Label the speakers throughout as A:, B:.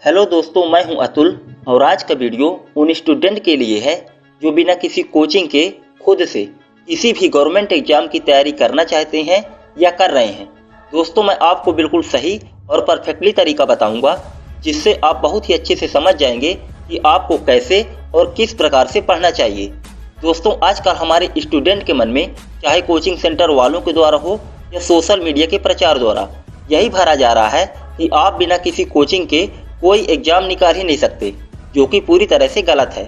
A: Hello दोस्तों, मैं हूं अतुल और आज का वीडियो उन स्टूडेंट के लिए है जो बिना किसी कोचिंग के खुद से किसी भी गवर्नमेंट एग्जाम की तैयारी करना चाहते हैं या कर रहे हैं। दोस्तों, मैं आपको बिल्कुल सही और परफेक्टली तरीका बताऊंगा जिससे आप बहुत ही अच्छे से समझ जाएंगे कि आपको कैसे और किस प्रकार से पढ़ना चाहिए। दोस्तों, आजकल हमारे स्टूडेंट के मन में चाहे कोचिंग सेंटर वालों के द्वारा हो या सोशल मीडिया के प्रचार द्वारा यही भरा जा रहा है कि आप बिना किसी कोचिंग के कोई एग्जाम निकाल ही नहीं सकते, जो कि पूरी तरह से गलत है।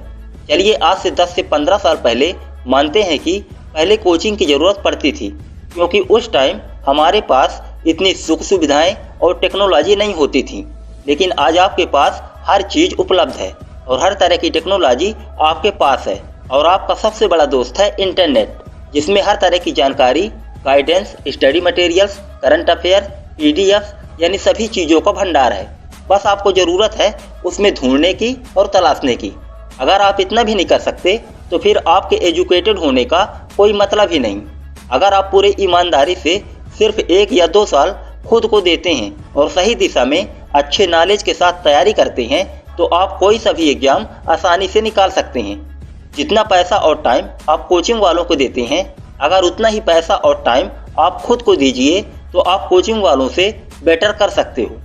A: चलिए, आज से 10 से 15 साल पहले मानते हैं कि पहले कोचिंग की ज़रूरत पड़ती थी, क्योंकि उस टाइम हमारे पास इतनी सुख सुविधाएं और टेक्नोलॉजी नहीं होती थी। लेकिन आज आपके पास हर चीज़ उपलब्ध है और हर तरह की टेक्नोलॉजी आपके पास है और आपका सबसे बड़ा दोस्त है इंटरनेट, जिसमें हर तरह की जानकारी, guidance, study materials, current affair, PDF यानी सभी चीज़ों का भंडार है। बस आपको ज़रूरत है उसमें ढूंढने की और तलाशने की। अगर आप इतना भी नहीं कर सकते तो फिर आपके एजुकेटेड होने का कोई मतलब ही नहीं। अगर आप पूरे ईमानदारी से सिर्फ 1 या 2 साल खुद को देते हैं और सही दिशा में अच्छे नॉलेज के साथ तैयारी करते हैं तो आप कोई सा भी एग्जाम आसानी से निकाल सकते हैं। जितना पैसा और टाइम आप कोचिंग वालों को देते हैं, अगर उतना ही पैसा और टाइम आप खुद को दीजिए तो आप कोचिंग वालों से बेटर कर सकते हो।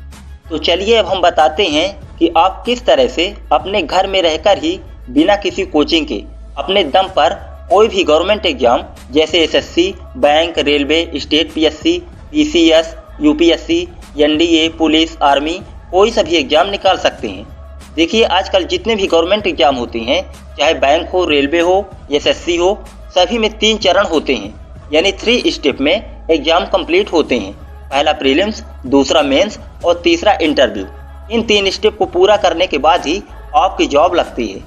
A: तो चलिए, अब हम बताते हैं कि आप किस तरह से अपने घर में रहकर ही बिना किसी कोचिंग के अपने दम पर कोई भी गवर्नमेंट एग्जाम जैसे SSC, bank, railway, state PSC, PCS, UPSC, NDA, police, army, कोई सा भी एग्जाम निकाल सकते हैं। देखिए, आजकल जितने भी गवर्नमेंट एग्जाम होते हैं, चाहे बैंक हो, रेलवे हो, SSC हो, सभी में 3 चरण होते हैं, यानी 3 स्टेप में एग्जाम कंप्लीट होते हैं। पहला प्रीलिम्स, दूसरा मेंस और तीसरा इंटरव्यू। इन 3 स्टेप को पूरा करने के बाद ही आपकी जॉब लगती है।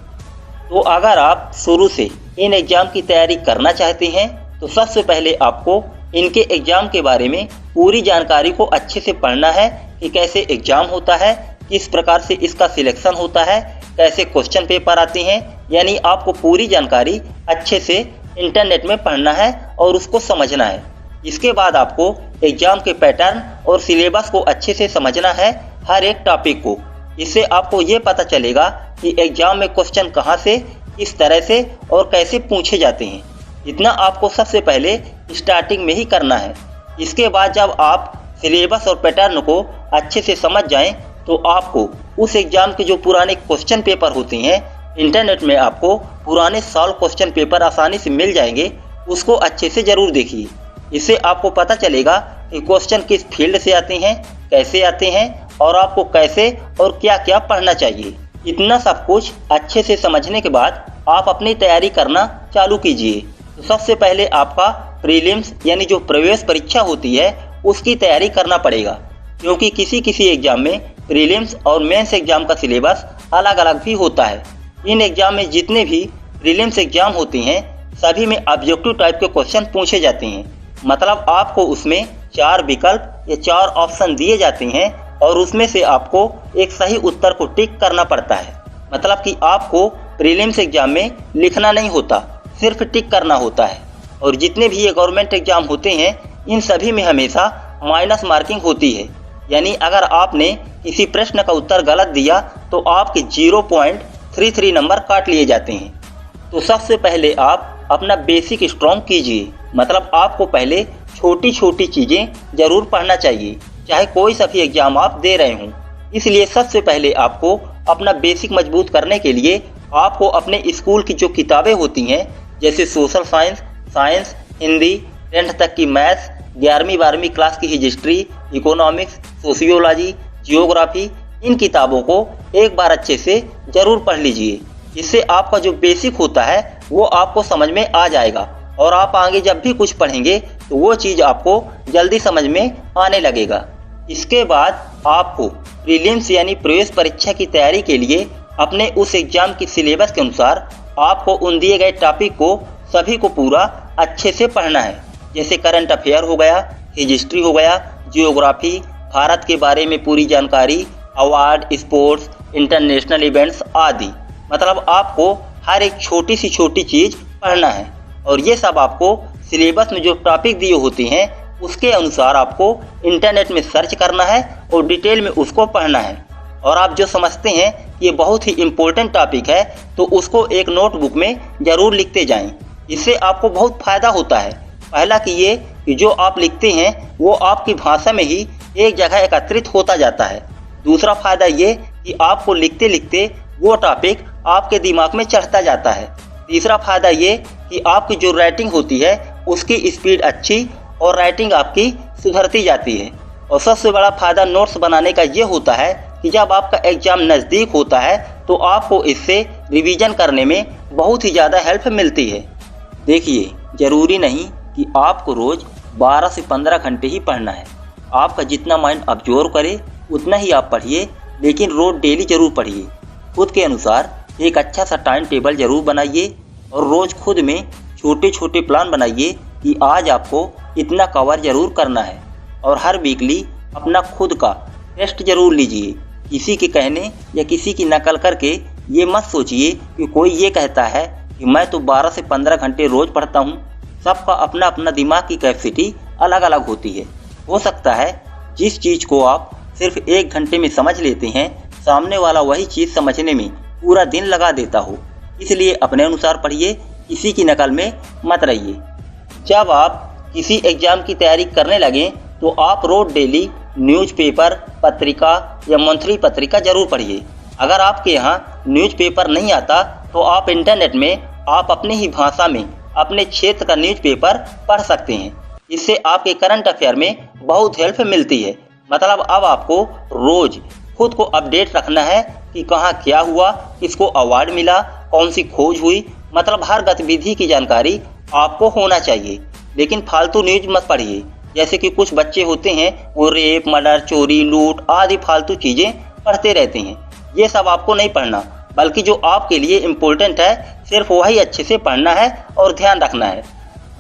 A: तो अगर आप शुरू से इन एग्जाम की तैयारी करना चाहते हैं तो सबसे पहले आपको इनके एग्जाम के बारे में पूरी जानकारी को अच्छे से पढ़ना है कि कैसे एग्जाम होता है, किस प्रकार से इसका सिलेक्शन होता है, कैसे क्वेश्चन पेपर आते हैं। यानी आपको पूरी जानकारी अच्छे से इंटरनेट में पढ़ना है और उसको समझना है। इसके बाद आपको एग्जाम के पैटर्न और सिलेबस को अच्छे से समझना है, हर एक टॉपिक को। इससे आपको ये पता चलेगा कि एग्जाम में क्वेश्चन कहाँ से, किस तरह से और कैसे पूछे जाते हैं। इतना आपको सबसे पहले स्टार्टिंग में ही करना है। इसके बाद जब आप सिलेबस और पैटर्न को अच्छे से समझ जाएं तो आपको उस एग्जाम के जो पुराने क्वेश्चन पेपर होते हैं, इंटरनेट में आपको पुराने सॉल्व क्वेश्चन पेपर आसानी से मिल जाएंगे, उसको अच्छे से ज़रूर देखिए। इससे आपको पता चलेगा कि क्वेश्चन किस फील्ड से आते हैं, कैसे आते हैं और आपको कैसे और क्या क्या पढ़ना चाहिए। इतना सब कुछ अच्छे से समझने के बाद आप अपनी तैयारी करना चालू कीजिए। तो सबसे पहले आपका प्रीलिम्स यानी जो प्रवेश परीक्षा होती है उसकी तैयारी करना पड़ेगा, क्योंकि किसी किसी एग्जाम में प्रीलिम्स और मेंस एग्जाम का सिलेबस अलग अलग भी होता है। इन एग्जाम में जितने भी प्रीलिम्स एग्जाम होते हैं सभी में ऑब्जेक्टिव टाइप के क्वेश्चन पूछे जाते हैं। मतलब आपको उसमें 4 विकल्प या 4 ऑप्शन दिए जाते हैं और उसमें से आपको एक सही उत्तर को टिक करना पड़ता है। मतलब कि आपको प्रीलिम्स एग्जाम में लिखना नहीं होता, सिर्फ टिक करना होता है। और जितने भी ये गवर्नमेंट एग्जाम होते हैं इन सभी में हमेशा माइनस मार्किंग होती है। यानी अगर आपने किसी प्रश्न का उत्तर गलत दिया तो आपके 0.33 नंबर काट लिए जाते हैं। तो सबसे पहले आप अपना बेसिक स्ट्रॉन्ग कीजिए। मतलब आपको पहले छोटी छोटी चीज़ें ज़रूर पढ़ना चाहिए, चाहे कोई सा भी एग्जाम आप दे रहे हों। इसलिए सबसे पहले आपको अपना बेसिक मजबूत करने के लिए आपको अपने स्कूल की जो किताबें होती हैं, जैसे social science, science, Hindi, 10th तक की मैथ्स, 11वीं 12वीं क्लास की हिस्ट्री, इकोनॉमिक्स, सोशियोलॉजी, जियोग्राफी, इन किताबों को एक बार अच्छे से ज़रूर पढ़ लीजिए। इससे आपका जो बेसिक होता है वो आपको समझ में आ जाएगा और आप आगे जब भी कुछ पढ़ेंगे तो वो चीज़ आपको जल्दी समझ में आने लगेगा। इसके बाद आपको प्रीलिम्स यानी प्रवेश परीक्षा की तैयारी के लिए अपने उस एग्जाम की सिलेबस के अनुसार आपको उन दिए गए टॉपिक को सभी को पूरा अच्छे से पढ़ना है। जैसे करंट अफेयर हो गया, हिस्ट्री हो गया, जियोग्राफी, भारत के बारे में पूरी जानकारी, अवार्ड, स्पोर्ट्स, इंटरनेशनल इवेंट्स आदि। मतलब आपको हर एक छोटी सी छोटी चीज़ पढ़ना है और ये सब आपको सिलेबस में जो टॉपिक दिए होते हैं उसके अनुसार आपको इंटरनेट में सर्च करना है और डिटेल में उसको पढ़ना है। और आप जो समझते हैं कि ये बहुत ही इम्पोर्टेंट टॉपिक है तो उसको एक नोटबुक में ज़रूर लिखते जाएं। इससे आपको बहुत फ़ायदा होता है। पहला कि ये कि जो आप लिखते हैं वो आपकी भाषा में ही एक जगह एकत्रित होता जाता है। दूसरा फ़ायदा ये कि आपको लिखते लिखते वो टॉपिक आपके दिमाग में चढ़ता जाता है। तीसरा फ़ायदा ये कि आपकी जो राइटिंग होती है उसकी स्पीड अच्छी और राइटिंग आपकी सुधरती जाती है। और सबसे बड़ा फ़ायदा नोट्स बनाने का ये होता है कि जब आपका एग्ज़ाम नज़दीक होता है तो आपको इससे रिवीजन करने में बहुत ही ज़्यादा हेल्प मिलती है। देखिए, ज़रूरी नहीं कि आपको रोज़ 12 से 15 घंटे ही पढ़ना है। आपका जितना माइंड ऑब्जर्व करे उतना ही आप पढ़िए, लेकिन रोज़ डेली ज़रूर पढ़िए। खुद के अनुसार एक अच्छा सा टाइम टेबल ज़रूर बनाइए और रोज़ खुद में छोटे छोटे प्लान बनाइए कि आज आपको इतना कवर ज़रूर करना है। और हर वीकली अपना खुद का टेस्ट ज़रूर लीजिए। किसी के कहने या किसी की नकल करके ये मत सोचिए कि कोई ये कहता है कि मैं तो 12 से 15 घंटे रोज़ पढ़ता हूँ। सबका अपना अपना दिमाग की कैपेसिटी अलग अलग होती है। हो सकता है जिस चीज़ को आप सिर्फ 1 घंटे में समझ लेते हैं, सामने वाला वही चीज़ समझने में पूरा दिन लगा देता हो। इसलिए अपने अनुसार पढ़िए, किसी की नकल में मत रहिए। जब आप किसी एग्ज़ाम की तैयारी करने लगें तो आप रोज़ डेली न्यूज़पेपर, पत्रिका या मंथली पत्रिका जरूर पढ़िए। अगर आपके यहाँ न्यूज़पेपर नहीं आता तो आप इंटरनेट में आप अपनी ही भाषा में अपने क्षेत्र का न्यूज़पेपर पढ़ सकते हैं। इससे आपके करंट अफेयर में बहुत हेल्प मिलती है। मतलब अब आपको रोज़ खुद को अपडेट रखना है कि कहाँ क्या हुआ, किसको अवार्ड मिला, कौन सी खोज हुई। मतलब हर गतिविधि की जानकारी आपको होना चाहिए। लेकिन फालतू न्यूज़ मत पढ़िए। जैसे कि कुछ बच्चे होते हैं वो रेप, मर्डर, चोरी, लूट आदि फालतू चीज़ें पढ़ते रहते हैं। ये सब आपको नहीं पढ़ना, बल्कि जो आपके लिए इम्पोर्टेंट है सिर्फ वही अच्छे से पढ़ना है और ध्यान रखना है।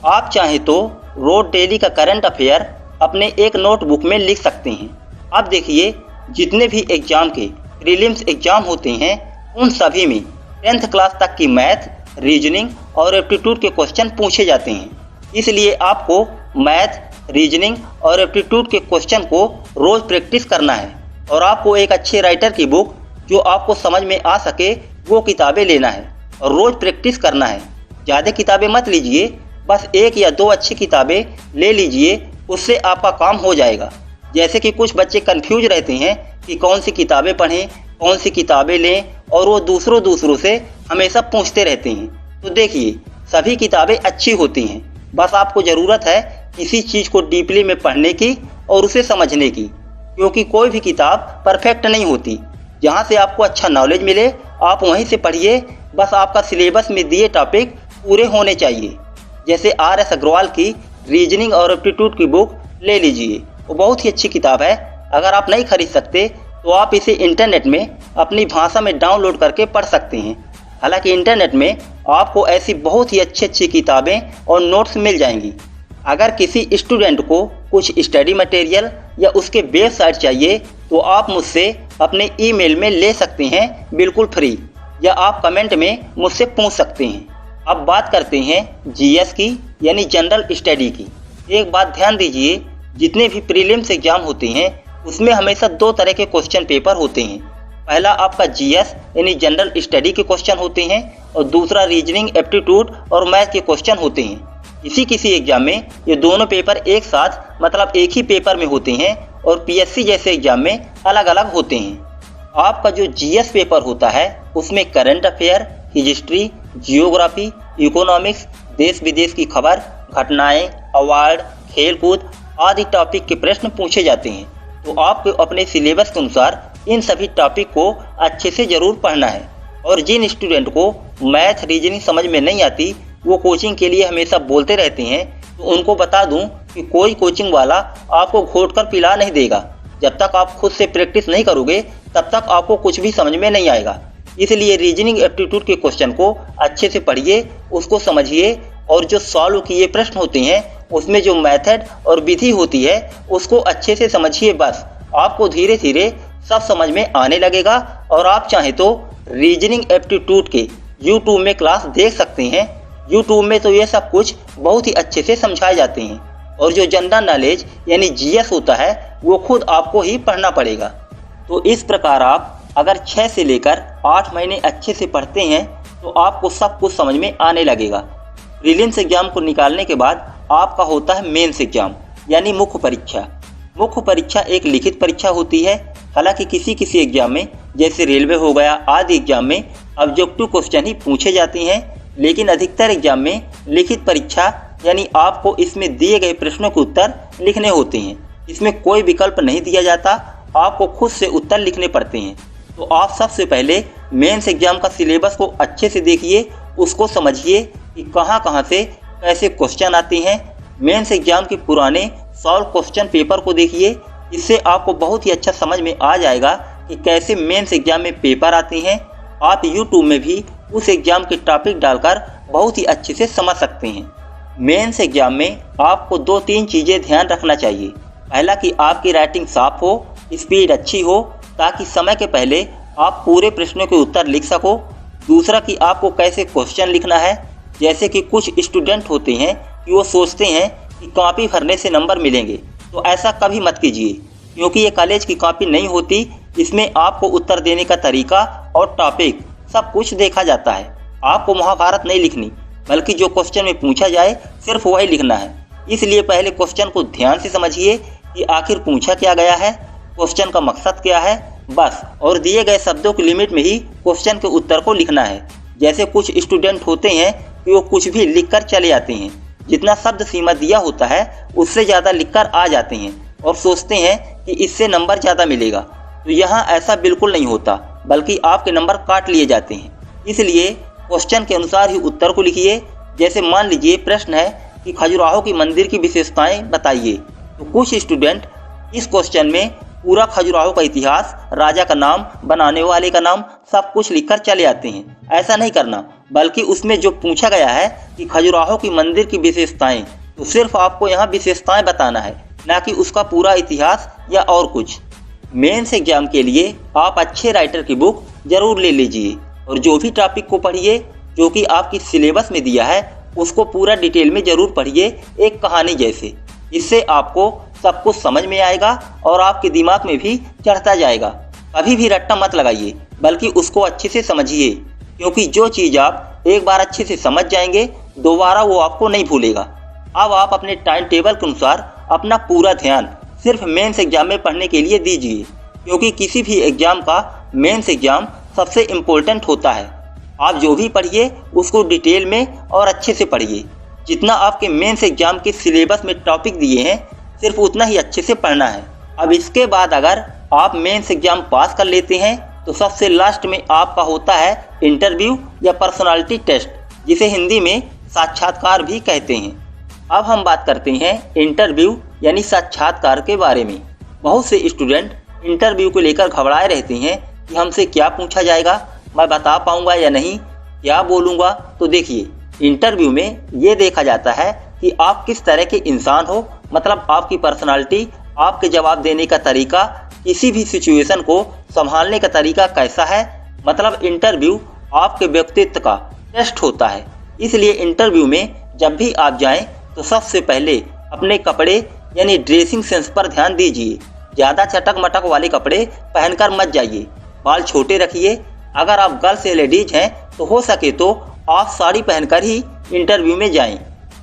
A: आप चाहें तो रोज़ डेली का करंट अफेयर अपने एक नोटबुक में लिख सकते हैं। अब देखिए, जितने भी एग्ज़ाम के प्रीलिम्स एग्ज़ाम होते हैं उन सभी में 10th क्लास तक की मैथ, रीजनिंग और एप्टीट्यूड के क्वेश्चन पूछे जाते हैं। इसलिए आपको मैथ, रीजनिंग और एप्टीट्यूड के क्वेश्चन को रोज़ प्रैक्टिस करना है। और आपको एक अच्छे राइटर की बुक जो आपको समझ में आ सके वो किताबें लेना है और रोज़ प्रैक्टिस करना है। ज़्यादा किताबें मत लीजिए, बस 1 या 2 अच्छी किताबें ले लीजिए, उससे आपका काम हो जाएगा। जैसे कि कुछ बच्चे कंफ्यूज रहते हैं कि कौन सी किताबें पढ़ें, कौन सी किताबें लें, और वो दूसरों से हमेशा पूछते रहते हैं। तो देखिए, सभी किताबें अच्छी होती हैं, बस आपको ज़रूरत है किसी चीज़ को डीपली में पढ़ने की और उसे समझने की। क्योंकि कोई भी किताब परफेक्ट नहीं होती। जहाँ से आपको अच्छा नॉलेज मिले आप वहीं से पढ़िए। बस आपका सिलेबस में दिए टॉपिक पूरे होने चाहिए। जैसे RS अग्रवाल की रीजनिंग और एप्टीट्यूड की बुक ले लीजिए, वो बहुत ही अच्छी किताब है। अगर आप नहीं खरीद सकते तो आप इसे इंटरनेट में अपनी भाषा में डाउनलोड करके पढ़ सकते हैं। हालांकि इंटरनेट में आपको ऐसी बहुत ही अच्छी किताबें और नोट्स मिल जाएंगी। अगर किसी स्टूडेंट को कुछ स्टडी मटेरियल या उसके वेबसाइट चाहिए तो आप मुझसे अपने ईमेल में ले सकते हैं, बिल्कुल फ्री, या आप कमेंट में मुझसे पूछ सकते हैं। अब बात करते हैं GS की, यानी जनरल स्टडी की। एक बात ध्यान दीजिए, जितने भी प्रीलिम्स एग्जाम होते हैं उसमें हमेशा 2 तरह के क्वेश्चन पेपर होते हैं। पहला आपका GS यानी जनरल स्टडी के क्वेश्चन होते हैं और दूसरा रीजनिंग, एप्टीट्यूड और मैथ के क्वेश्चन होते हैं। किसी एग्जाम में ये दोनों पेपर एक साथ मतलब एक ही पेपर में होते हैं और PSC जैसे एग्जाम में अलग अलग होते हैं। आपका जो GS पेपर होता है उसमें current affair, history, geography, economics, देश विदेश की खबर, घटनाएं, अवार्ड, खेलकूद आदि टॉपिक के प्रश्न पूछे जाते हैं। तो आपको अपने सिलेबस के अनुसार इन सभी टॉपिक को अच्छे से ज़रूर पढ़ना है। और जिन स्टूडेंट को मैथ, रीजनिंग समझ में नहीं आती वो कोचिंग के लिए हमेशा बोलते रहते हैं, तो उनको बता दूं कि कोई कोचिंग वाला आपको घोट कर पिला नहीं देगा। जब तक आप खुद से प्रैक्टिस नहीं करोगे तब तक आपको कुछ भी समझ में नहीं आएगा। इसलिए रीजनिंग, एप्टीट्यूड के क्वेश्चन को अच्छे से पढ़िए, उसको समझिए, और जो सॉल्व किए प्रश्न होते हैं उसमें जो मेथड और विधि होती है उसको अच्छे से समझिए। बस आपको धीरे धीरे सब समझ में आने लगेगा। और आप चाहें तो रीजनिंग, एप्टीट्यूड के यूट्यूब में क्लास देख सकते हैं। यूट्यूब में तो ये सब कुछ बहुत ही अच्छे से समझाए जाते हैं। और जो जनरल नॉलेज यानी GS होता है वो खुद आपको ही पढ़ना पड़ेगा। तो इस प्रकार आप अगर 6 से लेकर 8 महीने अच्छे से पढ़ते हैं तो आपको सब कुछ समझ में आने लगेगा। प्रीलिम्स एग्जाम को निकालने के बाद आपका होता है मेंस एग्जाम यानी मुख्य परीक्षा। मुख्य परीक्षा एक लिखित परीक्षा होती है। हालांकि किसी किसी एग्जाम में जैसे रेलवे हो गया आदि एग्जाम में ऑब्जेक्टिव क्वेश्चन ही पूछे जाते हैं, लेकिन अधिकतर एग्जाम में लिखित परीक्षा यानी आपको इसमें दिए गए प्रश्नों के उत्तर लिखने होते हैं। इसमें कोई विकल्प नहीं दिया जाता, आपको खुद से उत्तर लिखने पड़ते हैं। तो आप सबसे पहले मेंस एग्जाम का सिलेबस को अच्छे से देखिए, उसको समझिए कि कहाँ कहाँ से कैसे क्वेश्चन आते हैं। मेंस एग्जाम के पुराने सॉल्व क्वेश्चन पेपर को देखिए, इससे आपको बहुत ही अच्छा समझ में आ जाएगा कि कैसे मेंस एग्जाम में पेपर आते हैं। आप यूट्यूब में भी उस एग्जाम के टॉपिक डालकर बहुत ही अच्छे से समझ सकते हैं। मेंस एग्जाम में आपको 2-3 चीज़ें ध्यान रखना चाहिए। पहला कि आपकी राइटिंग साफ हो, स्पीड अच्छी हो ताकि समय के पहले आप पूरे प्रश्नों के उत्तर लिख सको। दूसरा कि आपको कैसे क्वेश्चन लिखना है। जैसे कि कुछ स्टूडेंट होते हैं कि वो सोचते हैं कि कॉपी भरने से नंबर मिलेंगे, तो ऐसा कभी मत कीजिए, क्योंकि ये कॉलेज की कॉपी नहीं होती। इसमें आपको उत्तर देने का तरीका और टॉपिक सब कुछ देखा जाता है। आपको महाभारत नहीं लिखनी, बल्कि जो क्वेश्चन में पूछा जाए सिर्फ वही लिखना है। इसलिए पहले क्वेश्चन को ध्यान से समझिए कि आखिर पूछा क्या गया है, क्वेश्चन का मकसद क्या है, बस। और दिए गए शब्दों की लिमिट में ही क्वेश्चन के उत्तर को लिखना है। जैसे कुछ स्टूडेंट होते हैं कि वो कुछ भी लिखकर चले आते हैं, जितना शब्द सीमा दिया होता है उससे ज़्यादा लिखकर आ जाते हैं और सोचते हैं कि इससे नंबर ज़्यादा मिलेगा। तो यहाँ ऐसा बिल्कुल नहीं होता, बल्कि आपके नंबर काट लिए जाते हैं। इसलिए क्वेश्चन के अनुसार ही उत्तर को लिखिए। जैसे मान लीजिए प्रश्न है कि खजुराहो की मंदिर की विशेषताएं बताइए, तो कुछ स्टूडेंट इस क्वेश्चन में पूरा खजुराहो का इतिहास, राजा का नाम, बनाने वाले का नाम सब कुछ लिखकर चले आते हैं। ऐसा नहीं करना, बल्कि उसमें जो पूछा गया है कि खजुराहो की मंदिर की विशेषताएं, तो सिर्फ आपको यहाँ विशेषताएं बताना है, ना कि उसका पूरा इतिहास या और कुछ। मेंस एग्जाम के लिए आप अच्छे राइटर की बुक जरूर ले लीजिए और जो भी टॉपिक को पढ़िए जो कि आपकी सिलेबस में दिया है उसको पूरा डिटेल में जरूर पढ़िए, एक कहानी जैसे। इससे आपको सब कुछ समझ में आएगा और आपके दिमाग में भी चढ़ता जाएगा। कभी भी रट्टा मत लगाइए, बल्कि उसको अच्छे से समझिए, क्योंकि जो चीज़ आप एक बार अच्छे से समझ जाएंगे दोबारा वो आपको नहीं भूलेगा। अब आप अपने टाइम टेबल के अनुसार अपना पूरा ध्यान सिर्फ मेंस एग्जाम में पढ़ने के लिए दीजिए, क्योंकि किसी भी एग्जाम का मेंस एग्जाम सबसे इम्पोर्टेंट होता है। आप जो भी पढ़िए उसको डिटेल में और अच्छे से पढ़िए। जितना आपके मेंस एग्जाम के सिलेबस में टॉपिक दिए हैं सिर्फ उतना ही अच्छे से पढ़ना है। अब इसके बाद अगर आप मेंस एग्जाम पास कर लेते हैं तो सबसे लास्ट में आपका होता है इंटरव्यू या पर्सनालिटी टेस्ट, जिसे हिंदी में साक्षात्कार भी कहते हैं। अब हम बात करते हैं इंटरव्यू यानी साक्षात्कार के बारे में। बहुत से स्टूडेंट इंटरव्यू को लेकर घबराए रहते हैं कि हमसे क्या पूछा जाएगा, मैं बता पाऊंगा या नहीं, क्या बोलूँगा। तो देखिए, इंटरव्यू में ये देखा जाता है कि आप किस तरह के इंसान हो, मतलब आपकी पर्सनालिटी, आपके जवाब देने का तरीका, किसी भी सिचुएशन को संभालने का तरीका कैसा है। मतलब इंटरव्यू आपके व्यक्तित्व का टेस्ट होता है। इसलिए इंटरव्यू में जब भी आप जाएं तो सबसे पहले अपने कपड़े यानी ड्रेसिंग सेंस पर ध्यान दीजिए। ज़्यादा चटक मटक वाले कपड़े पहनकर मत जाइए, बाल छोटे रखिए। अगर आप गर्ल्स या लेडीज हैं तो हो सके तो आप साड़ी पहनकर ही इंटरव्यू में जाएं।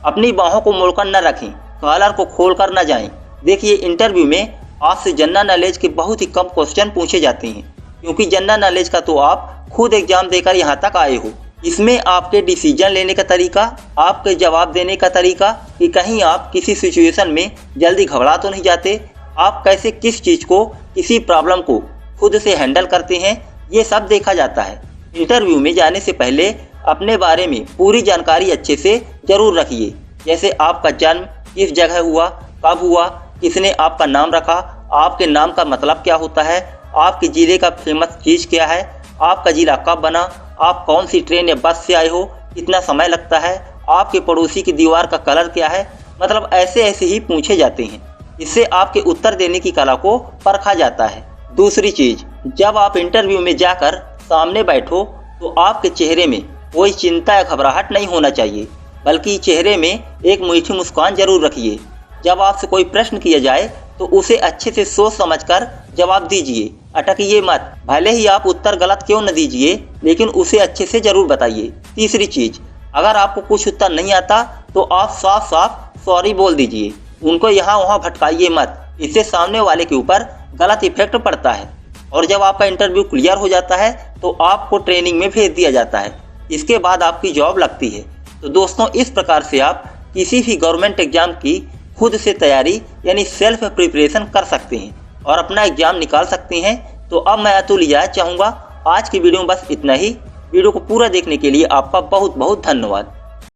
A: अपनी बाहों को मोड़कर न रखें, कॉलर को खोलकर न जाएं। देखिए, इंटरव्यू में आपसे जनरल नॉलेज के बहुत ही कम क्वेश्चन पूछे जाते हैं, क्योंकि जनरल नॉलेज का तो आप खुद एग्जाम देकर यहाँ तक आए हो। इसमें आपके डिसीजन लेने का तरीका, आपके जवाब देने का तरीका, कि कहीं आप किसी सिचुएशन में जल्दी घबरा तो नहीं जाते, आप कैसे किस चीज़ को, किसी प्रॉब्लम को खुद से हैंडल करते हैं, ये सब देखा जाता है। इंटरव्यू में जाने से पहले अपने बारे में पूरी जानकारी अच्छे से जरूर रखिए। जैसे आपका जन्म किस जगह हुआ, कब हुआ, किसने आपका नाम रखा, आपके नाम का मतलब क्या होता है, आपके ज़िले का फेमस चीज़ क्या है, आपका ज़िला कब बना, आप कौन सी ट्रेन या बस से आए हो, कितना समय लगता है, आपके पड़ोसी की दीवार का कलर क्या है। मतलब ऐसे ऐसे ही पूछे जाते हैं। इससे आपके उत्तर देने की कला को परखा जाता है। दूसरी चीज़, जब आप इंटरव्यू में जाकर सामने बैठो तो आपके चेहरे में कोई चिंता या घबराहट नहीं होना चाहिए, बल्कि चेहरे में एक मीठी मुस्कान जरूर रखिए। जब आपसे कोई प्रश्न किया जाए तो उसे अच्छे से सोच समझकर जवाब दीजिए, अटकिए मत। भले ही आप उत्तर गलत क्यों न दीजिए, लेकिन उसे अच्छे से जरूर बताइए। तीसरी चीज, अगर आपको कुछ उत्तर नहीं आता तो आप साफ साफ सॉरी बोल दीजिए। उनको यहाँ वहाँ भटकाइए मत, इससे सामने वाले के ऊपर गलत इफेक्ट पड़ता है। और जब आपका इंटरव्यू क्लियर हो जाता है तो आपको ट्रेनिंग में भेज दिया जाता है। इसके बाद आपकी जॉब लगती है। तो दोस्तों, इस प्रकार से आप किसी भी गवर्नमेंट एग्जाम की खुद से तैयारी यानी सेल्फ प्रिपरेशन कर सकते हैं और अपना एग्जाम निकाल सकते हैं। तो अब मैं अतुल इजाजत चाहूँगा। आज की वीडियो में बस इतना ही। वीडियो को पूरा देखने के लिए आपका बहुत बहुत धन्यवाद।